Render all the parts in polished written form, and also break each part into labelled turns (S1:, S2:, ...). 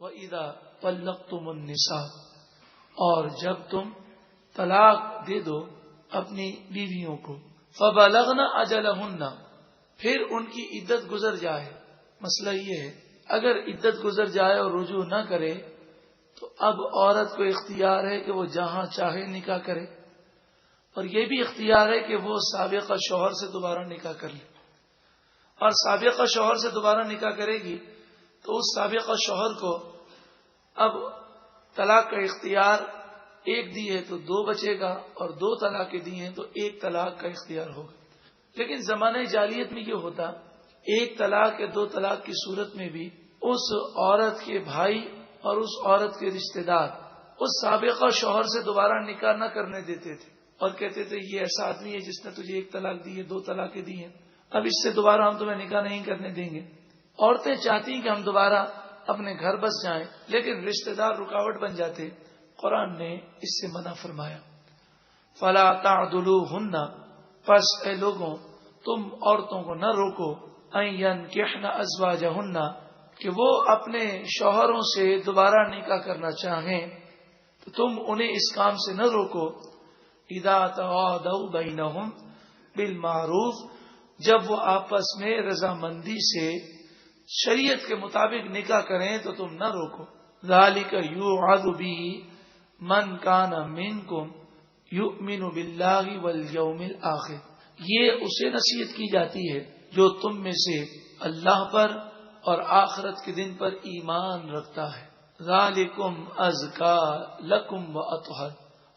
S1: وَإِذَا طَلَّقْتُمُ النِّسَاءَ، اور جب تم طلاق دے دو اپنی بیویوں کو، فَبَلَغْنَ أَجَلَهُنَّ، پھر ان کی عدت گزر جائے۔ مسئلہ یہ ہے اگر عدت گزر جائے اور رجوع نہ کرے تو اب عورت کو اختیار ہے کہ وہ جہاں چاہے نکاح کرے، اور یہ بھی اختیار ہے کہ وہ سابقہ شوہر سے دوبارہ نکاح کر لے، اور سابقہ شوہر سے دوبارہ نکاح کرے گی تو اس سابقہ شوہر کو اب طلاق کا اختیار ایک دی ہے تو دو بچے گا، اور دو طلاقیں دی ہیں تو ایک طلاق کا اختیار ہوگا۔ لیکن زمانہ جاہلیت میں یہ ہوتا، ایک طلاق یا دو طلاق کی صورت میں بھی اس عورت کے بھائی اور اس عورت کے رشتہ دار اس سابقہ شوہر سے دوبارہ نکاح نہ کرنے دیتے تھے، اور کہتے تھے یہ ایسا آدمی ہے جس نے تجھے ایک طلاق دی ہے، دو طلاقیں دی ہیں، اب اس سے دوبارہ ہم تمہیں نکاح نہیں کرنے دیں گے۔ عورتیں چاہتی ہیں کہ ہم دوبارہ اپنے گھر بس جائیں، لیکن رشتہ دار رکاوٹ بن جاتے۔ قرآن نے اس سے منع فرمایا، فَلَا تَعْضُلُوهُنَّ، پس اے لوگوں تم عورتوں کو نہ روکو، أَن يَنكِحْنَ أَزْوَاجَهُنَّ، کہ وہ اپنے شوہروں سے دوبارہ نکاح کرنا چاہیں تو تم انہیں اس کام سے نہ روکو۔ إِذَا تَوَاضَوْا بَيْنَهُمْ بِالْمَعْرُوفِ، جب وہ آپس میں رضامندی سے شریعت کے مطابق نکاح کریں تو تم نہ روکو۔ ذَلِكَ يُوعَظُ بِهِ مَنْ كَانَ مِنْكُمْ يُؤْمِنُ بِاللَّهِ وَالْيَوْمِ الْآخِرِ، یہ اسے نصیحت کی جاتی ہے جو تم میں سے اللہ پر اور آخرت کے دن پر ایمان رکھتا ہے۔ ذَلِكُمْ أَزْكَى لَكُمْ وَأَطْهَرُ،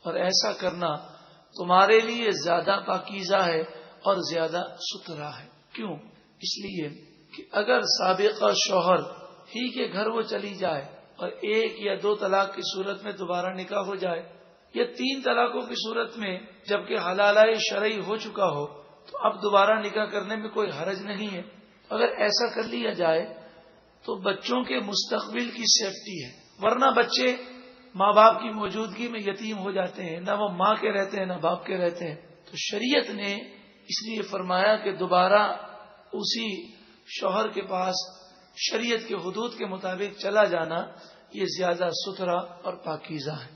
S1: اور ایسا کرنا تمہارے لیے زیادہ پاکیزہ ہے اور زیادہ ستھرا ہے۔ کیوں؟ اس لیے کہ اگر سابقہ شوہر ہی کے گھر وہ چلی جائے اور ایک یا دو طلاق کی صورت میں دوبارہ نکاح ہو جائے، یا تین طلاقوں کی صورت میں جبکہ حلالہ شرعی ہو چکا ہو، تو اب دوبارہ نکاح کرنے میں کوئی حرج نہیں ہے۔ اگر ایسا کر لیا جائے تو بچوں کے مستقبل کی سیفٹی ہے، ورنہ بچے ماں باپ کی موجودگی میں یتیم ہو جاتے ہیں، نہ وہ ماں کے رہتے ہیں نہ باپ کے رہتے ہیں۔ تو شریعت نے اس لیے فرمایا کہ دوبارہ اسی شوہر کے پاس شریعت کے حدود کے مطابق چلا جانا یہ زیادہ ستھرا اور پاکیزہ ہے۔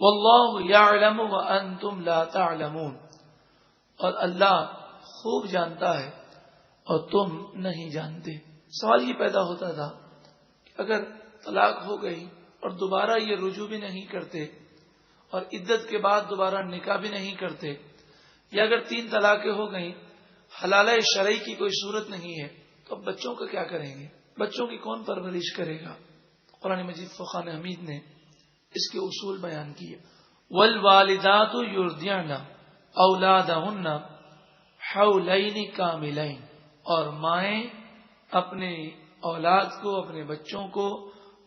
S1: واللہ یعلم وانتم لا تعلمون، اور اللہ خوب جانتا ہے اور تم نہیں جانتے۔ سوال یہ پیدا ہوتا تھا کہ اگر طلاق ہو گئی اور دوبارہ یہ رجوع بھی نہیں کرتے اور عدت کے بعد دوبارہ نکاح بھی نہیں کرتے، یا اگر تین طلاقیں ہو گئیں، حلالہ شرعی کی کوئی صورت نہیں ہے، تو اب بچوں کا کیا کریں گے؟ بچوں کی کون پرورش کرے گا؟ قرآن مجید فرقان حمید نے اس کے اصول بیان کیے۔ والوالدات یرضعن اولادہن حولین کاملین، اور مائیں اپنے اولاد کو، اپنے بچوں کو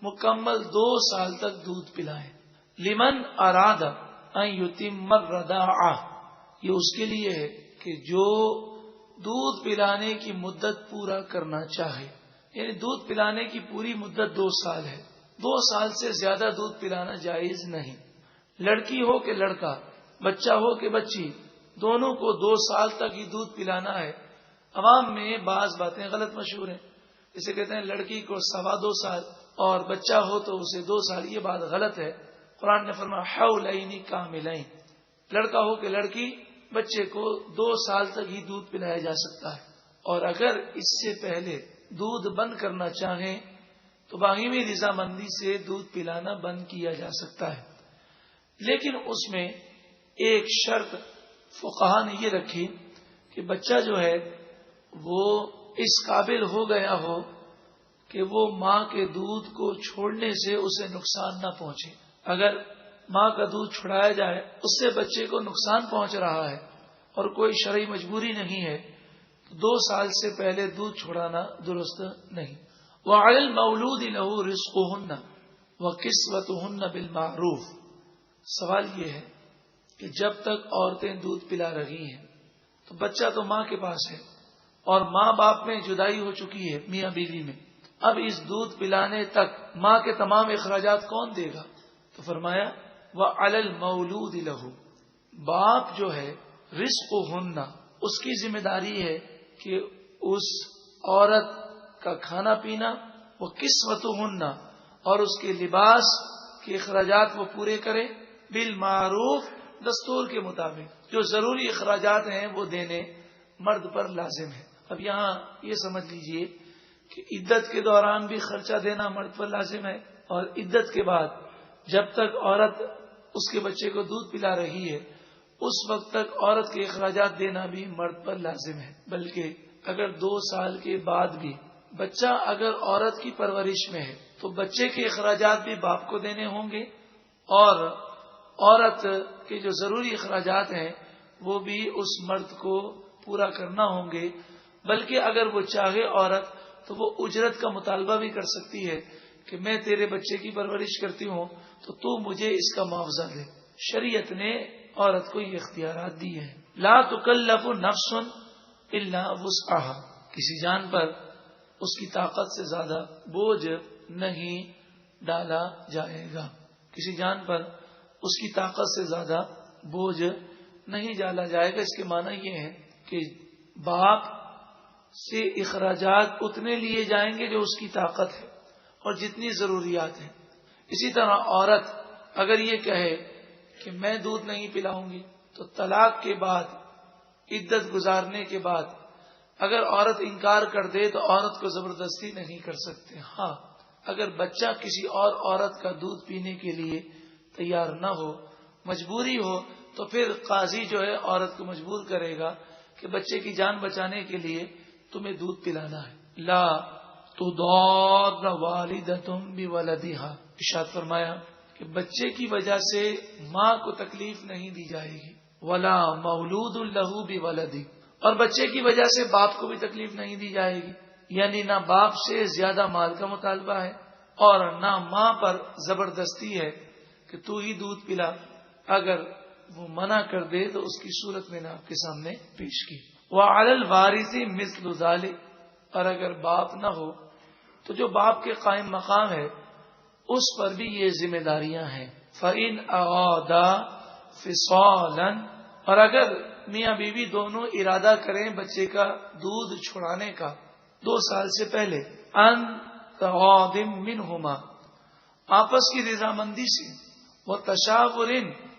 S1: مکمل 2 سال تک دودھ پلائیں۔ لمن اراد ان یتم الرضاعہ، یہ اس کے لیے ہے کہ جو دودھ پلانے کی مدت پورا کرنا چاہے، یعنی دودھ پلانے کی پوری مدت 2 سال ہے، 2 سال سے زیادہ دودھ پلانا جائز نہیں۔ لڑکی ہو کہ لڑکا، بچہ ہو کہ بچی، دونوں کو 2 سال تک ہی دودھ پلانا ہے۔ عوام میں بعض باتیں غلط مشہور ہیں، جسے کہتے ہیں لڑکی کو 2.25 سال اور بچہ ہو تو اسے 2 سال، یہ بات غلط ہے۔ قرآن نے فرمایا حولین کاملین، لڑکا ہو کہ لڑکی، بچے کو 2 سال تک ہی دودھ پلایا جا سکتا ہے، اور اگر اس سے پہلے دودھ بند کرنا چاہیں تو باہمی رضامندی سے دودھ پلانا بند کیا جا سکتا ہے۔ لیکن اس میں ایک شرط فقہا نے یہ رکھی کہ بچہ جو ہے وہ اس قابل ہو گیا ہو کہ وہ ماں کے دودھ کو چھوڑنے سے اسے نقصان نہ پہنچے۔ اگر ماں کا دودھ چھڑایا جائے اس سے بچے کو نقصان پہنچ رہا ہے اور کوئی شرعی مجبوری نہیں ہے، 2 سال سے پہلے دودھ چھڑانا درست نہیں۔ وَعَلَى الْمَوْلُودِ لَهُ رِزْقُهُنَّ وَكِسْوَتُهُنَّ بِالْمَعْرُوفِ، سوال یہ ہے کہ جب تک عورتیں دودھ پلا رہی ہیں تو بچہ تو ماں کے پاس ہے اور ماں باپ میں جدائی ہو چکی ہے، میاں بیوی میں، اب اس دودھ پلانے تک ماں کے تمام اخراجات کون دے گا؟ تو فرمایا وَعَلَى الْمَوْلُودِ لَهُ، باپ جو ہے رِزْقُهُنَّ، اس کی ذمہ داری ہے کہ اس عورت کا کھانا پینا، وہ قسمتهن، اور اس کے لباس کے اخراجات وہ پورے کرے بالمعروف، دستور کے مطابق. جو ضروری اخراجات ہیں وہ دینے مرد پر لازم ہے. اب یہاں یہ سمجھ لیجئے کہ عدت کے دوران بھی خرچہ دینا مرد پر لازم ہے، اور عدت کے بعد جب تک عورت اس کے بچے کو دودھ پلا رہی ہے اس وقت تک عورت کے اخراجات دینا بھی مرد پر لازم ہے. بلکہ اگر 2 سال کے بعد بھی بچہ اگر عورت کی پرورش میں ہے تو بچے کے اخراجات بھی باپ کو دینے ہوں گے، اور عورت کے جو ضروری اخراجات ہیں وہ بھی اس مرد کو پورا کرنا ہوں گے. بلکہ اگر وہ چاہے عورت تو وہ اجرت کا مطالبہ بھی کر سکتی ہے کہ میں تیرے بچے کی پرورش کرتی ہوں تو مجھے اس کا معاوضہ دے. شریعت نے عورت کو یہ اختیارات دی ہیں. لا تکلف نفس الا وسعها، کسی جان پر اس کی طاقت سے زیادہ بوجھ نہیں ڈالا جائے گا. کسی جان پر اس کی طاقت سے زیادہ بوجھ نہیں ڈالا جائے گا. اس کے معنی یہ ہے کہ باپ سے اخراجات اتنے لیے جائیں گے جو اس کی طاقت ہے اور جتنی ضروریات ہیں. اسی طرح عورت اگر یہ کہے کہ میں دودھ نہیں پلاؤں گی تو طلاق کے بعد عدت گزارنے کے بعد اگر عورت انکار کر دے تو عورت کو زبردستی نہیں کر سکتے. ہاں اگر بچہ کسی اور عورت کا دودھ پینے کے لیے تیار نہ ہو، مجبوری ہو، تو پھر قاضی جو ہے عورت کو مجبور کرے گا کہ بچے کی جان بچانے کے لیے تمہیں دودھ پلانا ہے. لا تضار والدۃ بولدہا، ارشاد فرمایا کہ بچے کی وجہ سے ماں کو تکلیف نہیں دی جائے گی. ولا مولود لہ بولدہ، اور بچے کی وجہ سے باپ کو بھی تکلیف نہیں دی جائے گی. یعنی نہ باپ سے زیادہ مال کا مطالبہ ہے اور نہ ماں پر زبردستی ہے کہ تو ہی دودھ پلا. اگر وہ منع کر دے تو اس کی صورت میں نے آپ کے سامنے پیش کی. وعلی الوارث مثل ذلک، اور اگر باپ نہ ہو تو جو باپ کے قائم مقام ہے اس پر بھی یہ ذمہ داریاں ہیں. فَإِنْ أَرَادَا فِصَالًا، اور اگر میاں بیوی دونوں ارادہ کریں بچے کا دودھ چھڑانے کا 2 سال سے پہلے، ان تراض منہما، آپس کی رضامندی سے، وتشاور،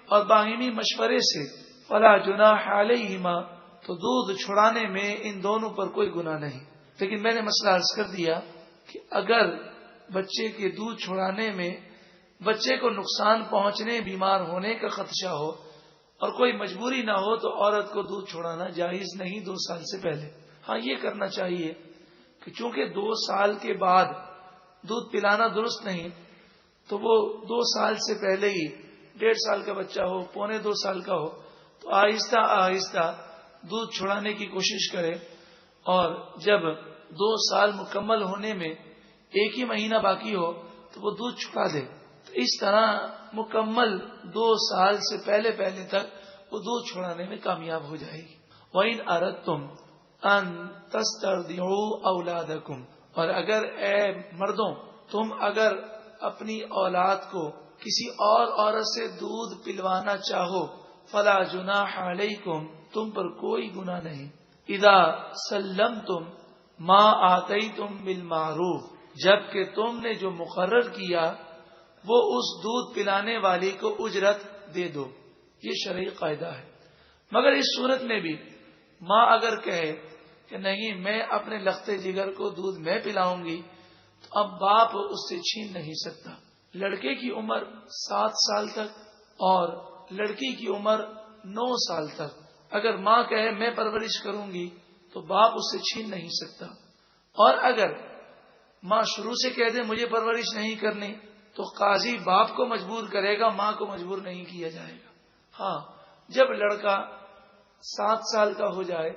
S1: اور باہمی مشورے سے، فلا جناح علیہما، تو دودھ چھڑانے میں ان دونوں پر کوئی گناہ نہیں. لیکن میں نے مسئلہ عرض کر دیا کہ اگر بچے کے دودھ چھڑانے میں بچے کو نقصان پہنچنے، بیمار ہونے کا خدشہ ہو اور کوئی مجبوری نہ ہو تو عورت کو دودھ چھڑانا جائز نہیں 2 سال سے پہلے. ہاں یہ کرنا چاہیے کہ چونکہ 2 سال کے بعد دودھ پلانا درست نہیں، تو وہ 2 سال سے پہلے ہی 1.5 سال کا بچہ ہو، 1.25 سال کا ہو، تو آہستہ آہستہ دودھ چھڑانے کی کوشش کرے، اور جب 2 سال مکمل ہونے میں 1 ہی مہینہ باقی ہو تو وہ دودھ چھڑا دے. تو اس طرح مکمل 2 سال سے پہلے تک وہ دودھ چھڑانے میں کامیاب ہو جائے گی. وَإِنْ أَرَدْتُمْ أَن تَسْتَرْضِعُوا أَوْلَادَكُمْ، اور اگر اے مردوں تم اگر اپنی اولاد کو کسی اور عورت سے دودھ پلوانا چاہو، فلا جناح علیکم، تم پر کوئی گناہ نہیں. اذا سلمتم ما آتیتم بالمعروف، جبکہ تم نے جو مقرر کیا وہ اس دودھ پلانے والی کو اجرت دے دو. یہ شرعی قاعدہ ہے. مگر اس صورت میں بھی ماں اگر کہے کہ نہیں میں اپنے لختے جگر کو دودھ میں پلاؤں گی، تو اب باپ اس سے چھین نہیں سکتا. لڑکے کی عمر 7 سال تک اور لڑکی کی عمر 9 سال تک اگر ماں کہے میں پرورش کروں گی تو باپ اس سے چھین نہیں سکتا. اور اگر ماں شروع سے کہہ دے مجھے پرورش نہیں کرنی تو قاضی باپ کو مجبور کرے گا، ماں کو مجبور نہیں کیا جائے گا. ہاں جب لڑکا 7 سال کا ہو جائے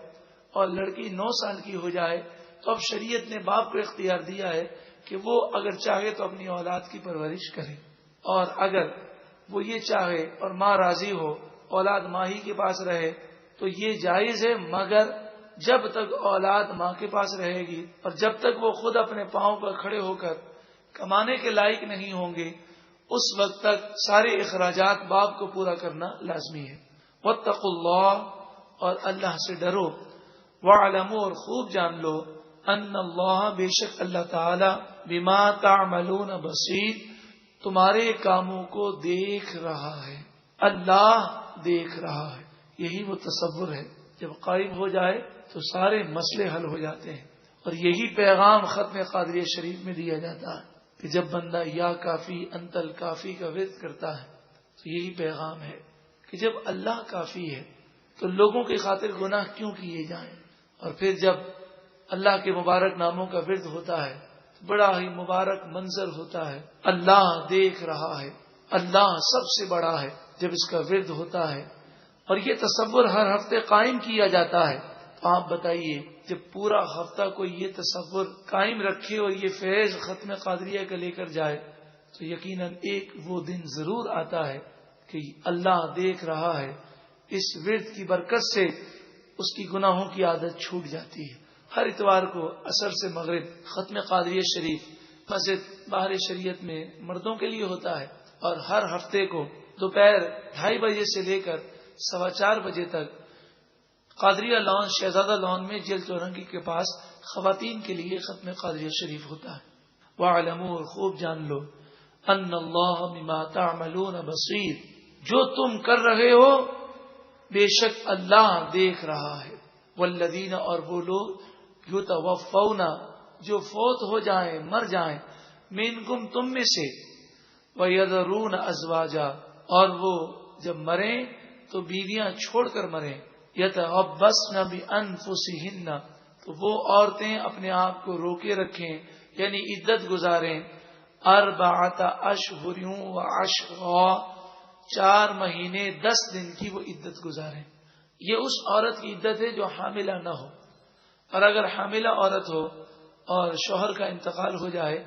S1: اور لڑکی 9 سال کی ہو جائے تو اب شریعت نے باپ کو اختیار دیا ہے کہ وہ اگر چاہے تو اپنی اولاد کی پرورش کرے، اور اگر وہ یہ چاہے اور ماں راضی ہو اولاد ماں ہی کے پاس رہے تو یہ جائز ہے. مگر جب تک اولاد ماں کے پاس رہے گی اور جب تک وہ خود اپنے پاؤں پر کھڑے ہو کر کمانے کے لائق نہیں ہوں گے اس وقت تک سارے اخراجات باپ کو پورا کرنا لازمی ہے. واتقوا اللہ، اور اللہ سے ڈرو. واعلموا، اور خوب جان لو، ان اللہ، بے شک اللہ تعالی، بما تعملون بصیر، تمہارے کاموں کو دیکھ رہا ہے، اللہ دیکھ رہا ہے، یہی وہ تصور ہے۔ جب قائم ہو جائے تو سارے مسئلے حل ہو جاتے ہیں، اور یہی پیغام ختم قادریہ شریف میں دیا جاتا ہے کہ جب بندہ یا کافی انتل کافی کا ورد کرتا ہے تو یہی پیغام ہے کہ جب اللہ کافی ہے تو لوگوں کی خاطر گناہ کیوں کیے جائیں، اور پھر جب اللہ کے مبارک ناموں کا ورد ہوتا ہے تو بڑا ہی مبارک منظر ہوتا ہے، اللہ دیکھ رہا ہے، اللہ سب سے بڑا ہے جب اس کا ورد ہوتا ہے، اور یہ تصور ہر ہفتے قائم کیا جاتا ہے۔ تو آپ بتائیے جب پورا ہفتہ کوئی یہ تصور قائم رکھے اور یہ فیض ختم قادریہ کا لے کر جائے تو یقیناً ایک وہ دن ضرور آتا ہے کہ اللہ دیکھ رہا ہے، اس ورد کی برکت سے اس کی گناہوں کی عادت چھوٹ جاتی ہے۔ ہر اتوار کو عصر سے مغرب ختم قادریہ شریف مسجد بہار شریعت میں مردوں کے لیے ہوتا ہے، اور ہر ہفتے کو دوپہر 2:30 بجے سے لے کر 4:15 بجے تک قادریہ لان شہزادہ لان میں جیل چورنگی کے پاس خواتین کے لیے ختم قادریہ شریف ہوتا ہے۔ وَاعْلَمُوا، اور خوب جان لو، ان اللہ بما تعملون بصیر، جو تم کر رہے ہو بے شک اللہ دیکھ رہا ہے۔ والذین، اور وہ لوگ یتوفون، جو فوت ہو جائیں مر جائیں، منکم، تم میں سے، وَيَذَرُونَ أَزْوَاجًا، اور وہ جب مریں تو بیویاں چھوڑ کر مریں، يَتَرَبَّصْنَ بِأَنفُسِهِنَّ، تو وہ عورتیں اپنے آپ کو روکے رکھیں یعنی عدت گزاریں، 4 اشہر وعشرا، 4 مہینے 10 دن کی وہ عدت گزاریں۔ یہ اس عورت کی عدت ہے جو حاملہ نہ ہو، اور اگر حاملہ عورت ہو اور شوہر کا انتقال ہو جائے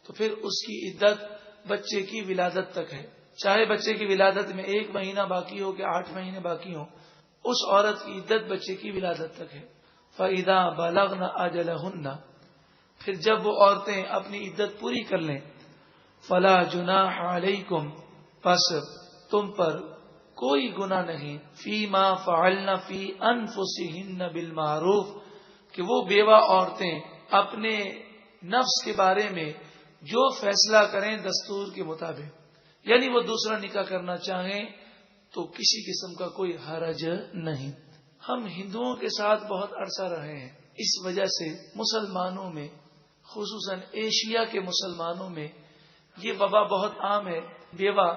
S1: تو پھر اس کی عدت بچے کی ولادت تک ہے، چاہے بچے کی ولادت میں 1 مہینہ باقی ہو کہ 8 مہینے باقی ہوں، اس عورت کی عدت بچے کی ولادت تک ہے۔ فَإِذَا بَلَغْنَ أَجَلَهُنَّ، پھر جب وہ عورتیں اپنی عدت پوری کر لیں، فَلَا جُنَاحَ عَلَيْكُمْ، پس تم پر کوئی گناہ نہیں، فِيمَا فَعَلْنَ فِي أَنفُسِهِنَّ بِالْمَعْرُوفِ، کہ وہ بیوہ عورتیں اپنے نفس کے بارے میں جو فیصلہ کریں دستور کے مطابق، یعنی وہ دوسرا نکاح کرنا چاہیں تو کسی قسم کا کوئی حرج نہیں۔ ہم ہندوؤں کے ساتھ بہت عرصہ رہے ہیں، اس وجہ سے مسلمانوں میں، خصوصاً ایشیا کے مسلمانوں میں یہ وبا بہت عام ہے۔ بیوہ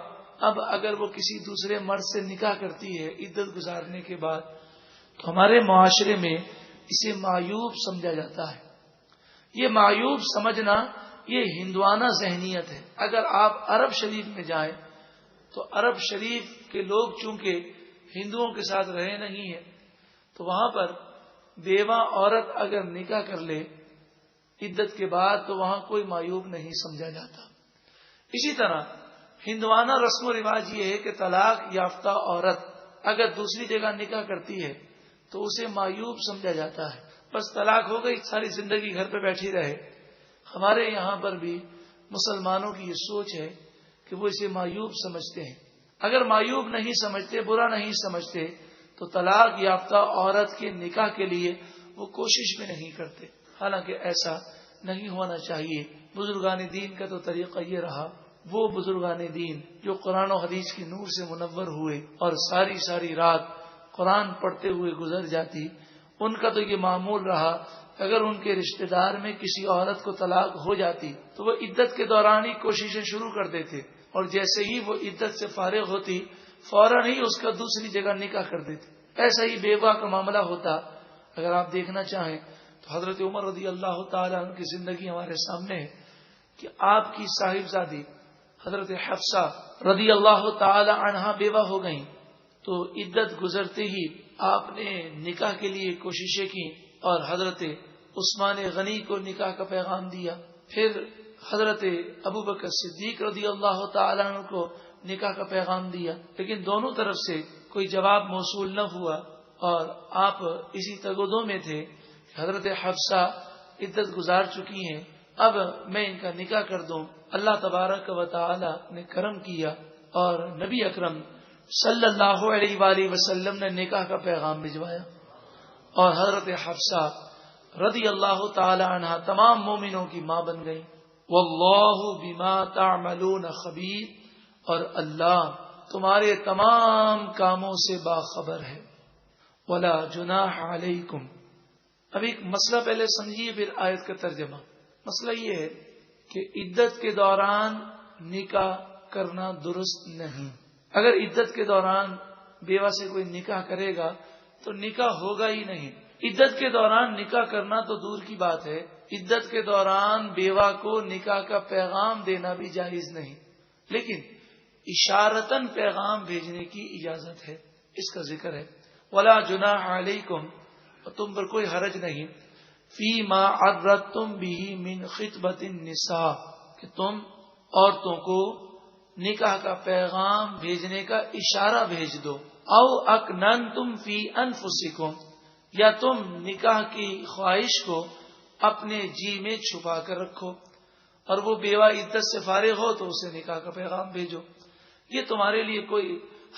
S1: اب اگر وہ کسی دوسرے مرد سے نکاح کرتی ہے عدت گزارنے کے بعد تو ہمارے معاشرے میں اسے معیوب سمجھا جاتا ہے۔ یہ معیوب سمجھنا یہ ہندوانہ ذہنیت ہے۔ اگر آپ عرب شریف میں جائیں تو عرب شریف کے لوگ چونکہ ہندوؤں کے ساتھ رہے نہیں ہیں تو وہاں پر بیوہ عورت اگر نکاح کر لے عدت کے بعد تو وہاں کوئی معیوب نہیں سمجھا جاتا۔ اسی طرح ہندوانہ رسم و رواج یہ ہے کہ طلاق یافتہ عورت اگر دوسری جگہ نکاح کرتی ہے تو اسے معیوب سمجھا جاتا ہے، بس طلاق ہو گئی، ساری زندگی گھر پہ بیٹھی رہے۔ ہمارے یہاں پر بھی مسلمانوں کی یہ سوچ ہے کہ وہ اسے معیوب سمجھتے ہیں۔ اگر معیوب نہیں سمجھتے، برا نہیں سمجھتے تو طلاق یافتہ عورت کے نکاح کے لیے وہ کوشش بھی نہیں کرتے، حالانکہ ایسا نہیں ہونا چاہیے۔ بزرگان دین کا تو طریقہ یہ رہا، وہ بزرگان دین جو قرآن و حدیث کی نور سے منور ہوئے اور ساری رات قرآن پڑھتے ہوئے گزر جاتی، ان کا تو یہ معمول رہا اگر ان کے رشتہ دار میں کسی عورت کو طلاق ہو جاتی تو وہ عدت کے دوران ہی کوششیں شروع کر دیتے، اور جیسے ہی وہ عدت سے فارغ ہوتی فوراً ہی اس کا دوسری جگہ نکاح کر دیتے۔ ایسا ہی بیوہ کا معاملہ ہوتا۔ اگر آپ دیکھنا چاہیں تو حضرت عمر رضی اللہ تعالیٰ عنہ کی زندگی ہمارے سامنے ہے کہ آپ کی صاحبزادی حضرت حفصہ رضی اللہ تعالی عنہا بیوہ ہو گئیں تو عدت گزرتے ہی آپ نے نکاح کے لیے کوششیں کی اور حضرت عثمان غنی کو نکاح کا پیغام دیا، پھر حضرت ابوبکر صدیق رضی اللہ تعالیٰ عنہ کو نکاح کا پیغام دیا، لیکن دونوں طرف سے کوئی جواب موصول نہ ہوا، اور آپ اسی تگودوں میں تھے کہ حضرت حفصہ عدت گزار چکی ہیں، اب میں ان کا نکاح کر دوں۔ اللہ تبارک و تعالی نے کرم کیا اور نبی اکرم صلی اللہ علیہ وآلہ وسلم نے نکاح کا پیغام بھجوایا، اور حضرت حفصہ رضی اللہ تعالی عنہ تمام مومنوں کی ماں بن گئی۔ واللہ بما تعملون خبیر، اور اللہ تمہارے تمام کاموں سے باخبر ہے۔ ولا جناح علیکم، اب ایک مسئلہ پہلے سمجھیے پھر آیت کا ترجمہ۔ مسئلہ یہ ہے کہ عدت کے دوران نکاح کرنا درست نہیں۔ اگر عدت کے دوران بیوہ سے کوئی نکاح کرے گا تو نکاح ہوگا ہی نہیں۔ عدت کے دوران نکاح کرنا تو دور کی بات ہے، عدت کے دوران بیوہ کو نکاح کا پیغام دینا بھی جائز نہیں، لیکن اشارتاً پیغام بھیجنے کی اجازت ہے، اس کا ذکر ہے۔ ولا جناح علیکم، اور تم پر کوئی حرج نہیں، فیما عرضتم بہ من خطبۃ النساء، کہ تم عورتوں کو نکاح کا پیغام بھیجنے کا اشارہ بھیج دو، او اکننتم فی انفسکم، یا تم نکاح کی خواہش کو اپنے جی میں چھپا کر رکھو، اور وہ بیوہ عدت سے فارغ ہو تو اسے نکاح کا پیغام بھیجو، یہ تمہارے لیے کوئی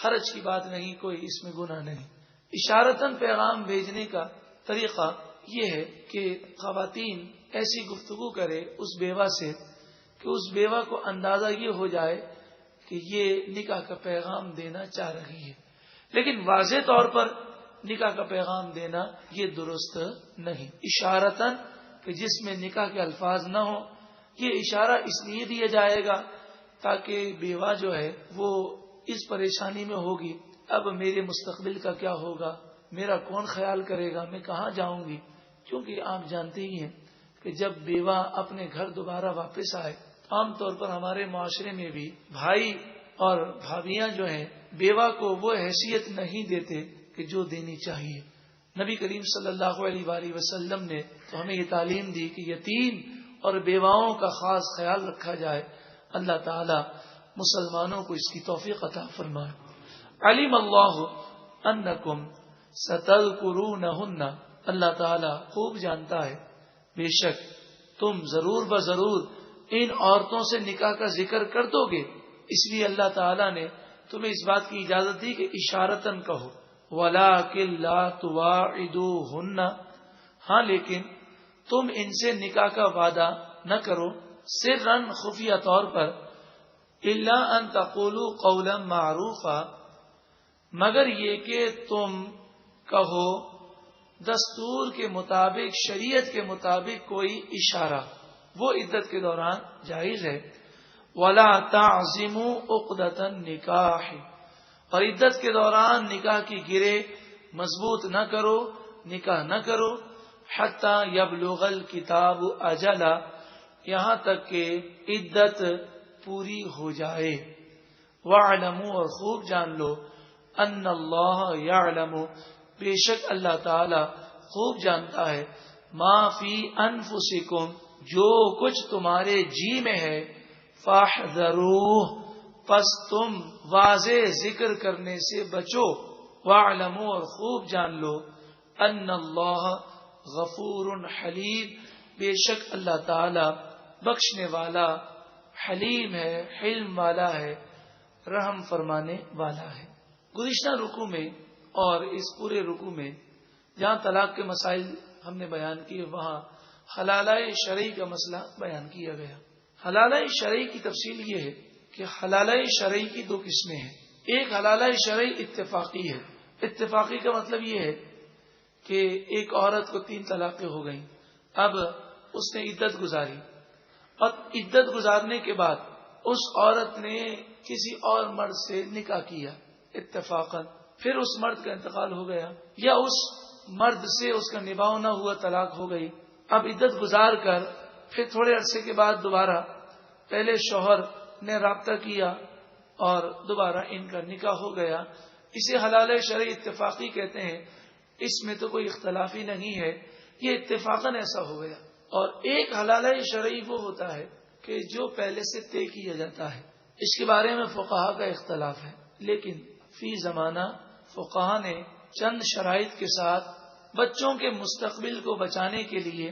S1: حرج کی بات نہیں، کوئی اس میں گناہ نہیں۔ اشارتاً پیغام بھیجنے کا طریقہ یہ ہے کہ خواتین ایسی گفتگو کرے اس بیوہ سے کہ اس بیوہ کو اندازہ یہ ہو جائے کہ یہ نکاح کا پیغام دینا چاہ رہی ہے، لیکن واضح طور پر نکاح کا پیغام دینا یہ درست نہیں۔ اشارتاً کہ جس میں نکاح کے الفاظ نہ ہوں، یہ اشارہ اس لیے دیا جائے گا تاکہ بیوہ جو ہے وہ اس پریشانی میں ہوگی، اب میرے مستقبل کا کیا ہوگا، میرا کون خیال کرے گا، میں کہاں جاؤں گی، کیونکہ آپ جانتے ہی ہیں کہ جب بیوہ اپنے گھر دوبارہ واپس آئے، عام طور پر ہمارے معاشرے میں بھی بھائی اور بھابیاں جو ہیں بیوہ کو وہ حیثیت نہیں دیتے کہ جو دینی چاہیے۔ نبی کریم صلی اللہ علیہ وآلہ وسلم نے تو ہمیں یہ تعلیم دی کہ یتیم اور بیواؤں کا خاص خیال رکھا جائے۔ اللہ تعالی مسلمانوں کو اس کی توفیق عطا فرمائے۔ علم اللہ انکم ستذکرونہن، اللہ تعالی خوب جانتا ہے بے شک تم ضرور بضرور ان عورتوں سے نکاح کا ذکر کر دو گے، اس لیے اللہ تعالی نے تمہیں اس بات کی اجازت دی کہ اشارتاً کہو، وَلَٰكِن لَا تُوَاعِدُوهُنَّ، ہاں لیکن تم ان سے نکاح کا وعدہ نہ کرو سرًا خفیہ طور پر، إِلَّا أَن تَقُولُوا قَوْلًا مَّعْرُوفًا، مگر یہ کہ تم کہو دستور کے مطابق، شریعت کے مطابق کوئی اشارہ، وہ عدت کے دوران جائز ہے۔ وَلَا تَعْزِمُوا عُقْدَةَ النِّكَاحِ، اور عدت کے دوران نکاح کی گرے مضبوط نہ کرو، نکاح نہ کرو، حَتَّى يَبْلُغَ الْكِتَابُ أَجَلَهُ، یہاں تک کہ عدت پوری ہو جائے۔ وَاعْلَمُوا، اور خوب جان لو، أَنَّ اللَّهَ يَعْلَمُ، بے شک اللہ تعالی خوب جانتا ہے، مَا فِي أَنفُسِكُمْ، جو کچھ تمہارے جی میں ہے، فَاحْذَرُوهُ، پس تم واضح ذکر کرنے سے بچو۔ وَاعْلَمُوا، اور خوب جان لو، أَنَّ اللَّهَ غَفُورٌ حَلِيمٌ، بے شک اللہ تعالی بخشنے والا حلیم ہے، حلم والا ہے، رحم فرمانے والا ہے۔ گزشتہ رکوع میں اور اس پورے رکوع میں جہاں طلاق کے مسائل ہم نے بیان کیے، وہاں حلالہ شرعی کا مسئلہ بیان کیا گیا۔ حلالہ شرعی کی تفصیل یہ ہے کہ حلالہ شرعی کی دو قسمیں ہیں۔ ایک حلالہ شرعی اتفاقی ہے۔ اتفاقی کا مطلب یہ ہے کہ ایک عورت کو 3 طلاقیں ہو گئیں، اب اس نے عدت گزاری، اور عدت گزارنے کے بعد اس عورت نے کسی اور مرد سے نکاح کیا اتفاقاً، پھر اس مرد کا انتقال ہو گیا، یا اس مرد سے اس کا نباہ نہ ہوا، طلاق ہو گئی۔ اب عدت گزار کر پھر تھوڑے عرصے کے بعد دوبارہ پہلے شوہر نے رابطہ کیا اور دوبارہ ان کا نکاح ہو گیا، اسے حلال شرعی اتفاقی کہتے ہیں۔ اس میں تو کوئی اختلاف ہی نہیں ہے، یہ اتفاقاً ایسا ہو گیا۔ اور ایک حلال شرعی وہ ہوتا ہے کہ جو پہلے سے طے کیا جاتا ہے، اس کے بارے میں فقہا کا اختلاف ہے، لیکن فی زمانہ فقہا نے چند شرائط کے ساتھ بچوں کے مستقبل کو بچانے کے لیے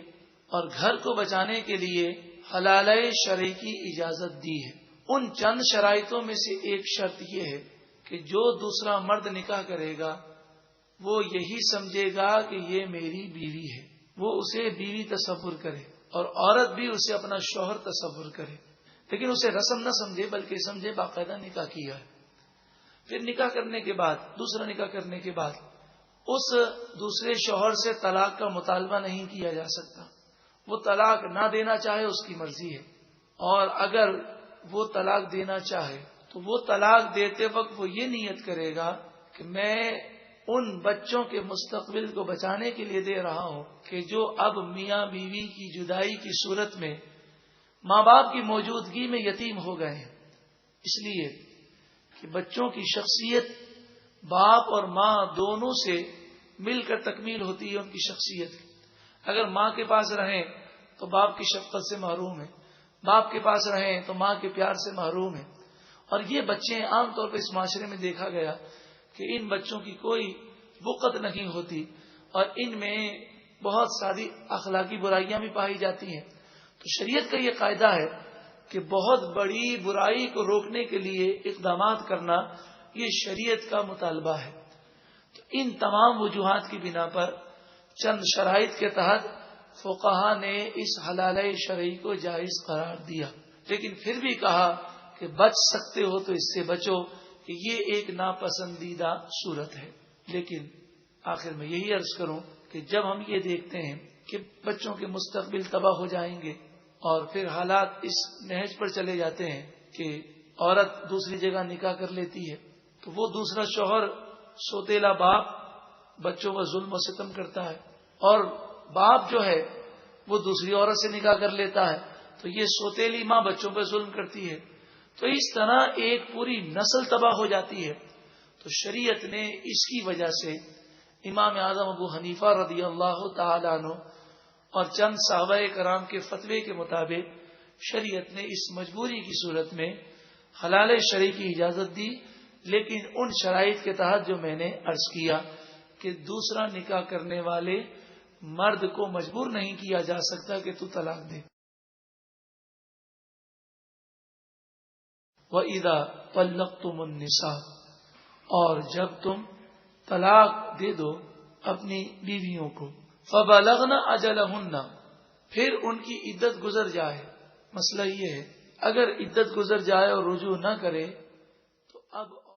S1: اور گھر کو بچانے کے لیے حلال شرعی کی اجازت دی ہے۔ ان چند شرائطوں میں سے ایک شرط یہ ہے کہ جو دوسرا مرد نکاح کرے گا وہ یہی سمجھے گا کہ یہ میری بیوی ہے، وہ اسے بیوی تصور کرے، اور عورت بھی اسے اپنا شوہر تصور کرے، لیکن اسے رسم نہ سمجھے بلکہ سمجھے باقاعدہ نکاح کیا ہے۔ پھر نکاح کرنے کے بعد، دوسرا نکاح کرنے کے بعد اس دوسرے شوہر سے طلاق کا مطالبہ نہیں کیا جا سکتا۔ وہ طلاق نہ دینا چاہے اس کی مرضی ہے، اور اگر وہ طلاق دینا چاہے تو وہ طلاق دیتے وقت وہ یہ نیت کرے گا کہ میں ان بچوں کے مستقبل کو بچانے کے لیے دے رہا ہوں کہ جو اب میاں بیوی کی جدائی کی صورت میں ماں باپ کی موجودگی میں یتیم ہو گئے ہیں، اس لیے کہ بچوں کی شخصیت باپ اور ماں دونوں سے مل کر تکمیل ہوتی ہے ان کی شخصیت۔ اگر ماں کے پاس رہیں تو باپ کی شفقت سے محروم ہے، باپ کے پاس رہیں تو ماں کے پیار سے محروم ہے۔ اور یہ بچے عام طور پہ اس معاشرے میں دیکھا گیا کہ ان بچوں کی کوئی بقت نہیں ہوتی اور ان میں بہت ساری اخلاقی برائیاں بھی پائی جاتی ہیں۔ تو شریعت کا یہ قاعدہ ہے کہ بہت بڑی برائی کو روکنے کے لیے اقدامات کرنا یہ شریعت کا مطالبہ ہے۔ تو ان تمام وجوہات کی بنا پر چند شرائط کے تحت فقہا نے اس حلالہ شرعی کو جائز قرار دیا، لیکن پھر بھی کہا کہ بچ سکتے ہو تو اس سے بچو کہ یہ ایک ناپسندیدہ صورت ہے۔ لیکن آخر میں یہی عرض کروں کہ جب ہم یہ دیکھتے ہیں کہ بچوں کے مستقبل تباہ ہو جائیں گے اور پھر حالات اس نہج پر چلے جاتے ہیں کہ عورت دوسری جگہ نکاح کر لیتی ہے تو وہ دوسرا شوہر سوتیلا باپ بچوں پر ظلم و ستم کرتا ہے، اور باپ جو ہے وہ دوسری عورت سے نکاح کر لیتا ہے تو یہ سوتیلی ماں بچوں پر ظلم کرتی ہے، تو اس طرح ایک پوری نسل تباہ ہو جاتی ہے۔ تو شریعت نے اس کی وجہ سے امام اعظم ابو حنیفہ رضی اللہ تعالی عنہ اور چند صحابہ کرام کے فتوے کے مطابق شریعت نے اس مجبوری کی صورت میں حلال شرعی کی اجازت دی، لیکن ان شرائط کے تحت جو میں نے عرض کیا کہ دوسرا نکاح کرنے والے مرد کو مجبور نہیں کیا جا سکتا کہ تو طلاق دے۔ وَإِذَا طَلَّقْتُمُ النِّسَاءَ، اور جب تم طلاق دے دو اپنی بیویوں کو، فَبَلَغْنَ أَجَلَهُنَّ، پھر ان کی عدت گزر جائے۔ مسئلہ یہ ہے اگر عدت گزر جائے اور رجوع نہ کرے تو اب